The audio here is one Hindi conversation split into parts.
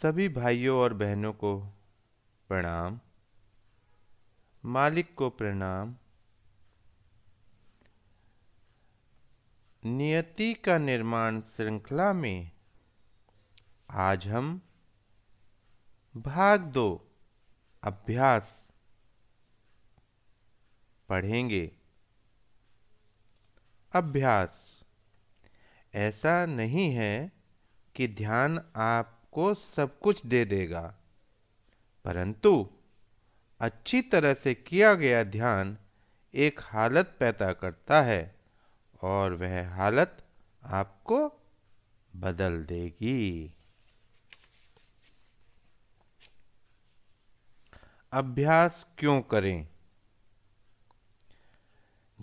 सभी भाइयों और बहनों को प्रणाम। मालिक को प्रणाम। नियति का निर्माण श्रृंखला में आज हम भाग 2 अभ्यास पढ़ेंगे। अभ्यास ऐसा नहीं है कि ध्यान आपको सब कुछ दे देगा, परंतु अच्छी तरह से किया गया ध्यान एक हालत पैदा करता है और वह हालत आपको बदल देगी। अभ्यास क्यों करें?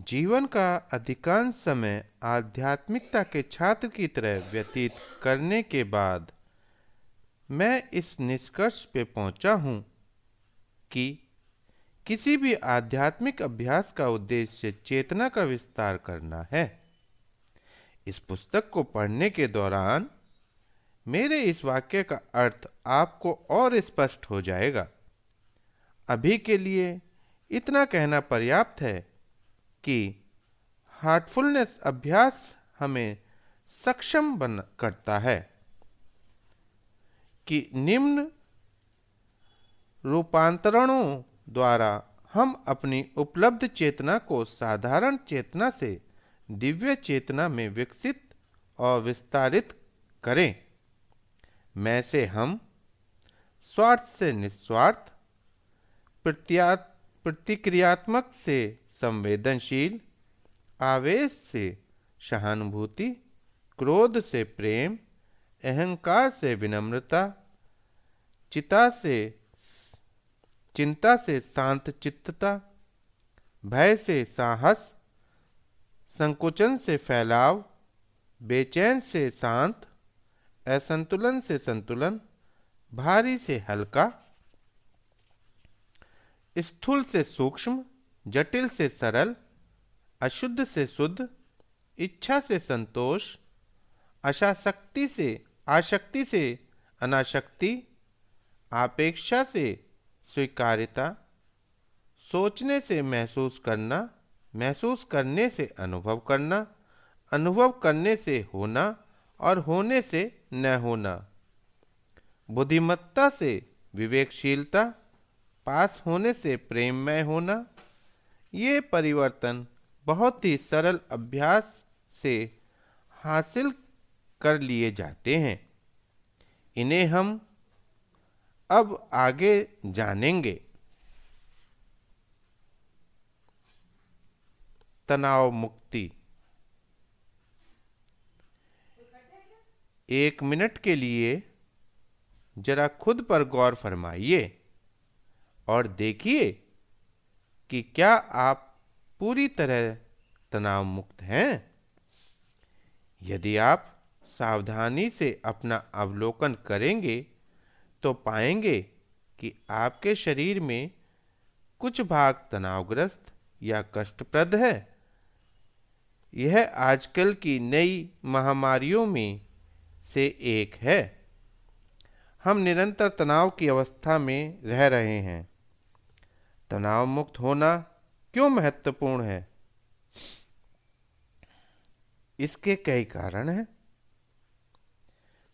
जीवन का अधिकांश समय आध्यात्मिकता के छात्र की तरह व्यतीत करने के बाद मैं इस निष्कर्ष पे पहुंचा हूं कि किसी भी आध्यात्मिक अभ्यास का उद्देश्य चेतना का विस्तार करना है। इस पुस्तक को पढ़ने के दौरान मेरे इस वाक्य का अर्थ आपको और स्पष्ट हो जाएगा। अभी के लिए इतना कहना पर्याप्त है कि हार्टफुलनेस अभ्यास हमें सक्षम करता है कि निम्न रूपांतरणों द्वारा हम अपनी उपलब्ध चेतना को साधारण चेतना से दिव्य चेतना में विकसित और विस्तारित करें। मैं से हम, स्वार्थ से निस्वार्थ, प्रतिक्रियात्मक से संवेदनशील, आवेश से सहानुभूति, क्रोध से प्रेम, अहंकार से विनम्रता, चिंता से शांत चित्तता, भय से साहस, संकुचन से फैलाव, बेचैन से शांत, असंतुलन से संतुलन, भारी से हल्का, स्थूल से सूक्ष्म, जटिल से सरल, अशुद्ध से शुद्ध, इच्छा से संतोष, आशक्ति से अनाशक्ति, अपेक्षा से स्वीकार्यता, सोचने से महसूस करना, महसूस करने से अनुभव करना, अनुभव करने से होना और होने से न होना, बुद्धिमत्ता से विवेकशीलता, पास होने से प्रेममय होना। ये परिवर्तन बहुत ही सरल अभ्यास से हासिल कर लिए जाते हैं। इन्हें हम अब आगे जानेंगे। तनाव मुक्ति। 1 मिनट के लिए जरा खुद पर गौर फरमाइए और देखिए कि क्या आप पूरी तरह तनाव मुक्त हैं। यदि आप सावधानी से अपना अवलोकन करेंगे तो पाएंगे कि आपके शरीर में कुछ भाग तनावग्रस्त या कष्टप्रद है। यह आजकल की नई महामारियों में से एक है। हम निरंतर तनाव की अवस्था में रह रहे हैं। तनाव मुक्त होना क्यों महत्वपूर्ण है? इसके कई कारण हैं,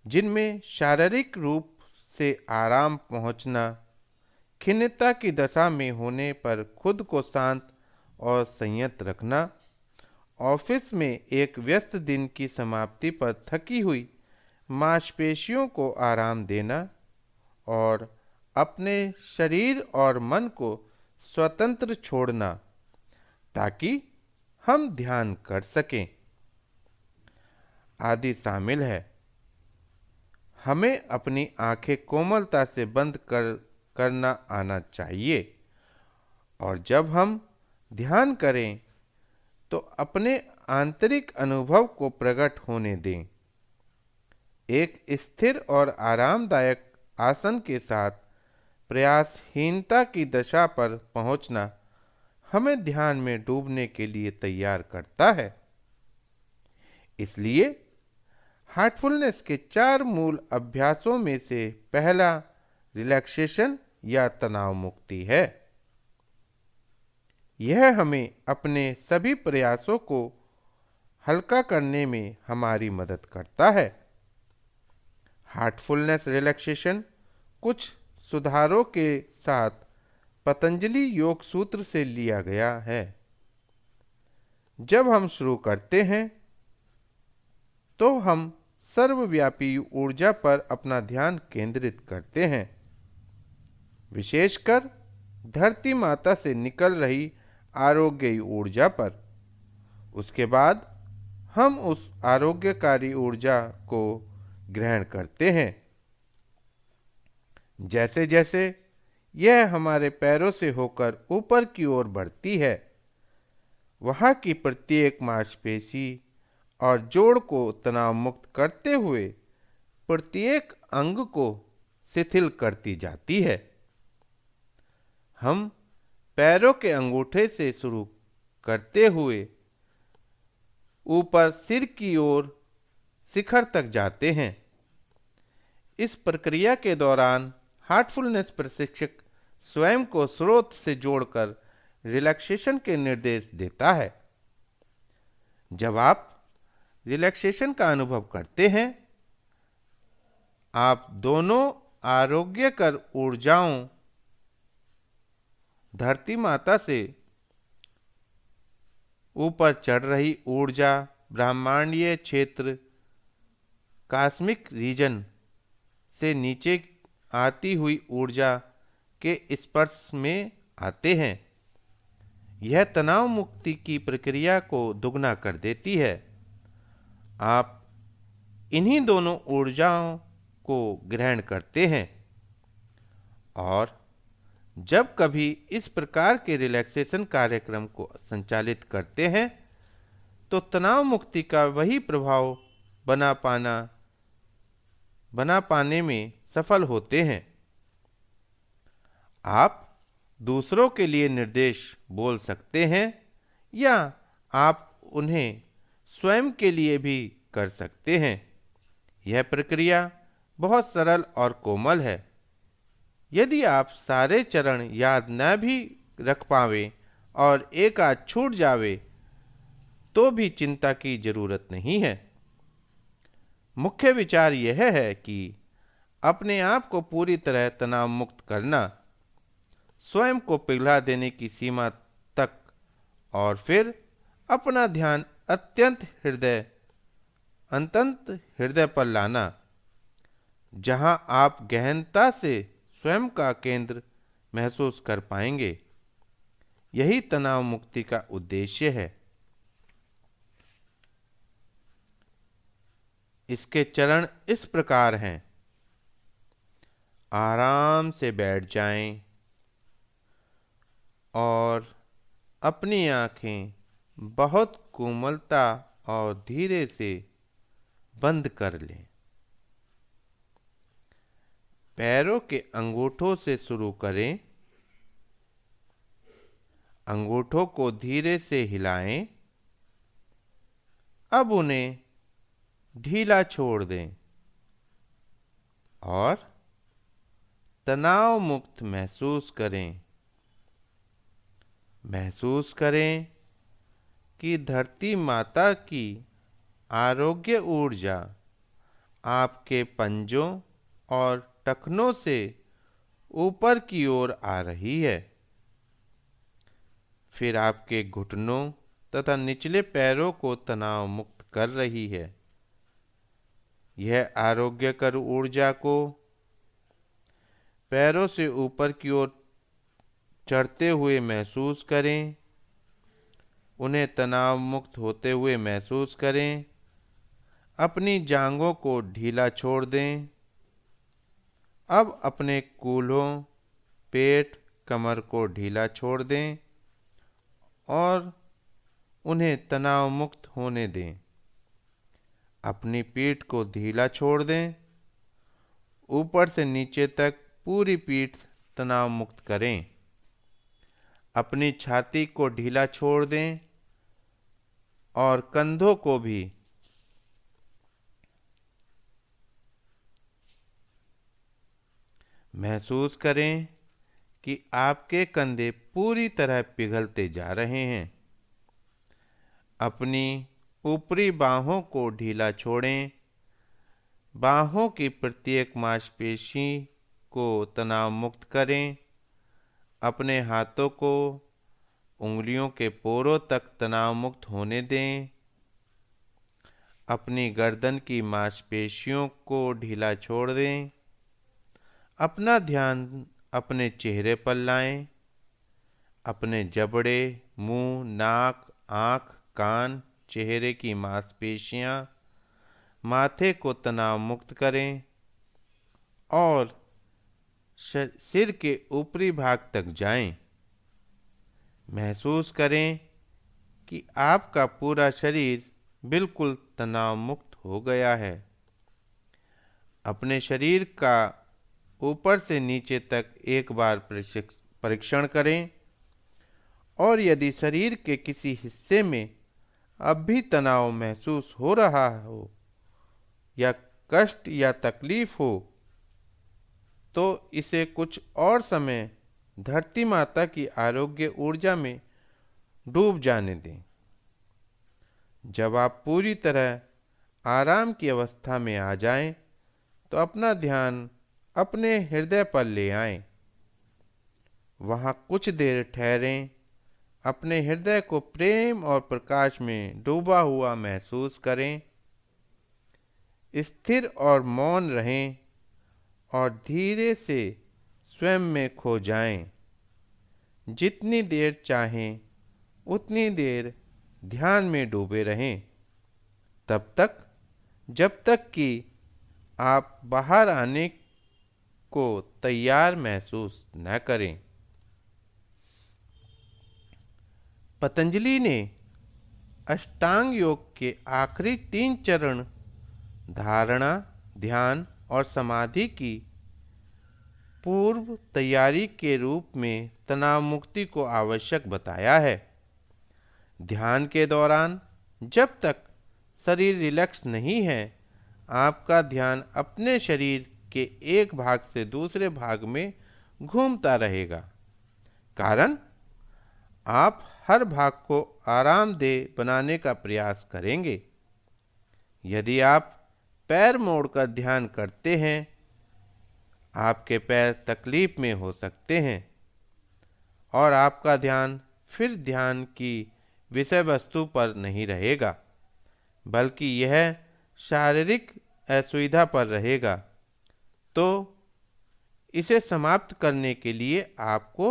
जिनमें शारीरिक रूप से आराम पहुंचना, खिन्नता की दशा में होने पर खुद को शांत और संयत रखना, ऑफिस में एक व्यस्त दिन की समाप्ति पर थकी हुई मांसपेशियों को आराम देना और अपने शरीर और मन को स्वतंत्र छोड़ना ताकि हम ध्यान कर सकें आदि शामिल है। हमें अपनी आंखें कोमलता से बंद करना आना चाहिए और जब हम ध्यान करें तो अपने आंतरिक अनुभव को प्रकट होने दें। एक स्थिर और आरामदायक आसन के साथ प्रयासहीनता की दशा पर पहुंचना हमें ध्यान में डूबने के लिए तैयार करता है। इसलिए हार्टफुलनेस के 4 मूल अभ्यासों में से पहला रिलैक्सेशन या तनाव मुक्ति है। यह हमें अपने सभी प्रयासों को हल्का करने में हमारी मदद करता है। हार्टफुलनेस रिलैक्सेशन कुछ सुधारों के साथ पतंजलि योग सूत्र से लिया गया है। जब हम शुरू करते हैं तो हम सर्वव्यापी ऊर्जा पर अपना ध्यान केंद्रित करते हैं, विशेषकर धरती माता से निकल रही आरोग्य ऊर्जा पर। उसके बाद हम उस आरोग्यकारी ऊर्जा को ग्रहण करते हैं। जैसे जैसे यह हमारे पैरों से होकर ऊपर की ओर बढ़ती है, वहाँ की प्रत्येक मांसपेशी और जोड़ को तनाव मुक्त करते हुए प्रत्येक अंग को शिथिल करती जाती है। हम पैरों के अंगूठे से शुरू करते हुए ऊपर सिर की ओर शिखर तक जाते हैं। इस प्रक्रिया के दौरान हार्टफुलनेस प्रशिक्षक स्वयं को स्रोत से जोड़कर रिलैक्सेशन के निर्देश देता है। जब आप रिलैक्सेशन का अनुभव करते हैं, आप दोनों आरोग्यकर ऊर्जाओं, धरती माता से ऊपर चढ़ रही ऊर्जा, ब्रह्मांडीय क्षेत्र, कॉस्मिक रीजन से नीचे आती हुई ऊर्जा के स्पर्श में आते हैं। यह तनाव मुक्ति की प्रक्रिया को दुगना कर देती है। आप इन्हीं दोनों ऊर्जाओं को ग्रहण करते हैं और जब कभी इस प्रकार के रिलैक्सेशन कार्यक्रम को संचालित करते हैं तो तनाव मुक्ति का वही प्रभाव बना पाने में सफल होते हैं। आप दूसरों के लिए निर्देश बोल सकते हैं या आप उन्हें स्वयं के लिए भी कर सकते हैं। यह प्रक्रिया बहुत सरल और कोमल है। यदि आप सारे चरण याद न भी रख पावें और एक आध छूट जावे तो भी चिंता की जरूरत नहीं है। मुख्य विचार यह है कि अपने आप को पूरी तरह तनाव मुक्त करना, स्वयं को पिघला देने की सीमा तक, और फिर अपना ध्यान अत्यंत हृदय पर लाना, जहां आप गहनता से स्वयं का केंद्र महसूस कर पाएंगे। यही तनाव मुक्ति का उद्देश्य है। इसके चरण इस प्रकार हैं। आराम से बैठ जाएं और अपनी आंखें बहुत कोमलता और धीरे से बंद कर लें। पैरों के अंगूठों से शुरू करें। अंगूठों को धीरे से हिलाएं। अब उन्हें ढीला छोड़ दें और तनाव मुक्त महसूस करें। महसूस करें कि धरती माता की आरोग्य ऊर्जा आपके पंजों और टखनों से ऊपर की ओर आ रही है। फिर आपके घुटनों तथा निचले पैरों को तनाव मुक्त कर रही है। यह आरोग्यकर ऊर्जा को पैरों से ऊपर की ओर चढ़ते हुए महसूस करें। उन्हें तनाव मुक्त होते हुए महसूस करें। अपनी जांघों को ढीला छोड़ दें। अब अपने कूल्हों, पेट, कमर को ढीला छोड़ दें और उन्हें तनाव मुक्त होने दें। अपनी पीठ को ढीला छोड़ दें। ऊपर से नीचे तक पूरी पीठ तनाव मुक्त करें। अपनी छाती को ढीला छोड़ दें और कंधों को भी। महसूस करें कि आपके कंधे पूरी तरह पिघलते जा रहे हैं। अपनी ऊपरी बाहों को ढीला छोड़ें। बाहों की प्रत्येक मांसपेशी को तनाव मुक्त करें। अपने हाथों को उंगलियों के पोरों तक तनाव मुक्त होने दें। अपनी गर्दन की मांसपेशियों को ढीला छोड़ दें। अपना ध्यान अपने चेहरे पर लाएं। अपने जबड़े, मुंह, नाक, आँख, कान, चेहरे की मांसपेशियां, माथे को तनाव मुक्त करें और सिर के ऊपरी भाग तक जाएं। महसूस करें कि आपका पूरा शरीर बिल्कुल तनाव मुक्त हो गया है। अपने शरीर का ऊपर से नीचे तक एक बार परीक्षण करें और यदि शरीर के किसी हिस्से में अब भी तनाव महसूस हो रहा हो या कष्ट या तकलीफ हो तो इसे कुछ और समय धरती माता की आरोग्य ऊर्जा में डूब जाने दें। जब आप पूरी तरह आराम की अवस्था में आ जाएं, तो अपना ध्यान अपने हृदय पर ले आएं। वहाँ कुछ देर ठहरें। अपने हृदय को प्रेम और प्रकाश में डूबा हुआ महसूस करें। स्थिर और मौन रहें और धीरे से स्वयं में खो जाएं। जितनी देर चाहें उतनी देर ध्यान में डूबे रहें, तब तक जब तक कि आप बाहर आने को तैयार महसूस न करें। पतंजलि ने अष्टांग योग के आखिरी 3 चरण धारणा, ध्यान और समाधि की पूर्व तैयारी के रूप में तनाव मुक्ति को आवश्यक बताया है। ध्यान के दौरान जब तक शरीर रिलैक्स नहीं है, आपका ध्यान अपने शरीर के एक भाग से दूसरे भाग में घूमता रहेगा। कारण आप हर भाग को आरामदेह बनाने का प्रयास करेंगे। यदि आप पैर मोड़कर ध्यान करते हैं, आपके पैर तकलीफ में हो सकते हैं और आपका ध्यान फिर ध्यान की विषय वस्तु पर नहीं रहेगा, बल्कि यह शारीरिक असुविधा पर रहेगा। तो इसे समाप्त करने के लिए आपको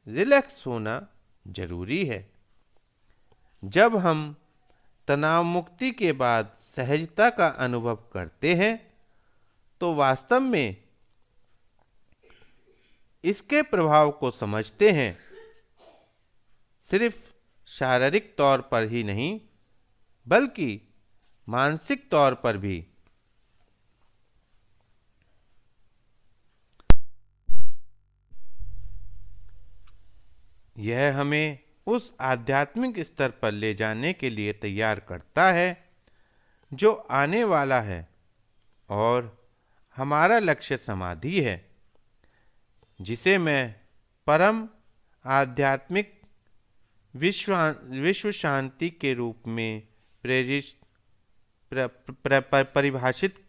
रिलैक्स होना जरूरी है। जब हम तनाव मुक्ति के बाद सहजता का अनुभव करते हैं, तो वास्तव में इसके प्रभाव को समझते हैं। सिर्फ शारीरिक तौर पर ही नहीं, बल्कि मानसिक तौर पर भी। यह हमें उस आध्यात्मिक स्तर पर ले जाने के लिए तैयार करता है जो आने वाला है, और हमारा लक्ष्य समाधि है, जिसे मैं परम आध्यात्मिक विश्व शांति के रूप में परिभाषित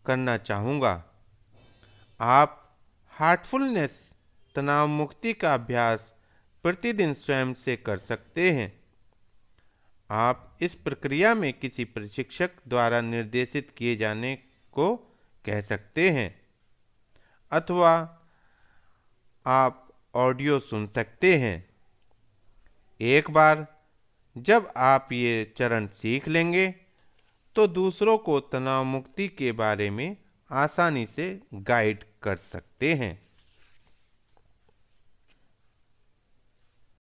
करना चाहूँगा। आप हार्टफुलनेस तनाव मुक्ति का अभ्यास प्रतिदिन स्वयं से कर सकते हैं। आप इस प्रक्रिया में किसी प्रशिक्षक द्वारा निर्देशित किए जाने को कह सकते हैं, अथवा आप ऑडियो सुन सकते हैं। एक बार जब आप ये चरण सीख लेंगे, तो दूसरों को तनाव मुक्ति के बारे में आसानी से गाइड कर सकते हैं।